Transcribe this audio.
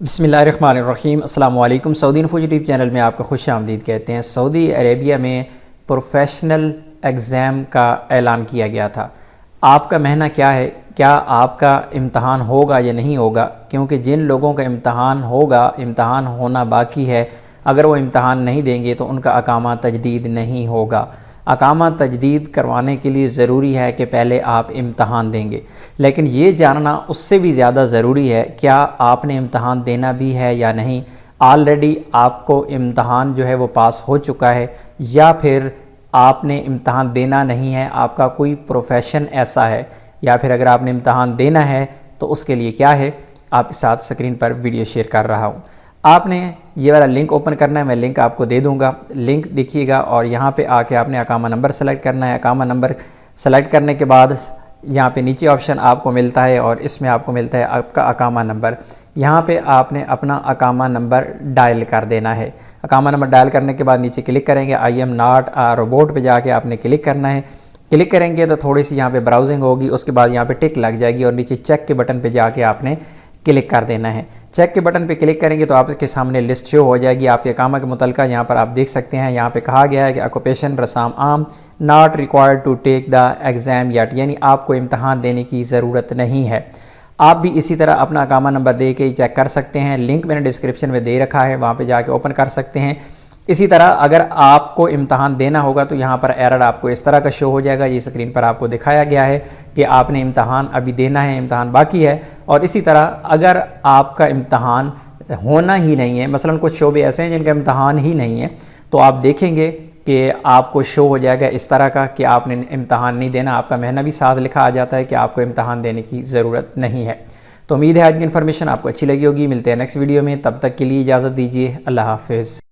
बिस्मिल्लाहिर्रहमानिर्रहीम। अस्सलाम वालेकुम। सऊदी इन्फो यूट्यूब चैनल में आपका खुश आमदीद कहते हैं। सऊदी अरेबिया में प्रोफेशनल एग्ज़ाम का ऐलान किया गया था। आपका महना क्या है? क्या आपका इम्तहान होगा या नहीं होगा? क्योंकि जिन लोगों का इम्तहान होगा, इम्तहान होना बाकी है, अगर वो इम्तहान नहीं देंगे तो उनका अकामा तजदीद नहीं होगा। अकामा तजदीद करवाने के लिए ज़रूरी है कि पहले आप इम्तहान देंगे, लेकिन ये जानना उससे भी ज़्यादा ज़रूरी है क्या आपने इम्तहान देना भी है या नहीं। ऑलरेडी आपको इम्तहान जो है वो पास हो चुका है या फिर आपने इम्तहान देना नहीं है, आपका कोई प्रोफेशन ऐसा है, या फिर अगर आपने इम्तहान देना है तो उसके लिए क्या है, आपके साथ स्क्रीन पर वीडियो शेयर कर रहा हूँ। आपने ये वाला लिंक ओपन करना है, मैं लिंक आपको दे दूंगा, लिंक देखिएगा और यहाँ पे आके आपने अकामा नंबर सेलेक्ट करना है। अकामा नंबर सेलेक्ट करने के बाद यहाँ पे नीचे ऑप्शन आपको मिलता है और इसमें आपको मिलता है आपका अकामा नंबर। यहाँ पे आपने अपना अकामा नंबर डायल कर देना है। अकामा नंबर डायल करने के बाद नीचे क्लिक करेंगे, I am not a robot पे जाके आपने क्लिक करना है। क्लिक करेंगे तो थोड़ी सी यहाँ पे ब्राउजिंग होगी, उसके बाद यहाँ पे टिक लग जाएगी और नीचे चेक के बटन पे जाके आपने क्लिक कर देना है। चेक के बटन पे क्लिक करेंगे तो आपके सामने लिस्ट शो हो जाएगी आपके अकामा के मुतलका। यहाँ पर आप देख सकते हैं, यहाँ पे कहा गया है कि ऑक्यूपेशन रसाम आम not required to take the exam yet, यानी आपको इम्तहान देने की ज़रूरत नहीं है। आप भी इसी तरह अपना अकामा नंबर दे के ही चेक कर सकते हैं। लिंक मैंने डिस्क्रिप्शन में दे रखा है, वहाँ पे जाके ओपन कर सकते हैं। इसी तरह अगर आपको इम्तहान देना होगा तो यहाँ पर एरर आपको इस तरह का शो हो जाएगा। ये स्क्रीन पर आपको दिखाया गया है कि आपने इम्तहान अभी देना है, इम्तहान बाकी है। और इसी तरह अगर आपका इम्तहान होना ही नहीं है, मसलन कुछ शोबे ऐसे हैं जिनका इम्तहान ही नहीं है, तो आप देखेंगे कि आपको शो हो जाएगा इस तरह का कि आपने इम्तहान नहीं देना, आपका महना भी साथ लिखा आ जाता है कि आपको इम्तहान देने की ज़रूरत नहीं है। तो उम्मीद है आज की इन्फॉर्मेशन आपको अच्छी लगी होगी। मिलते हैं नेक्स्ट वीडियो में, तब तक के लिए इजाज़त दीजिए। अल्लाह हाफ़िज़।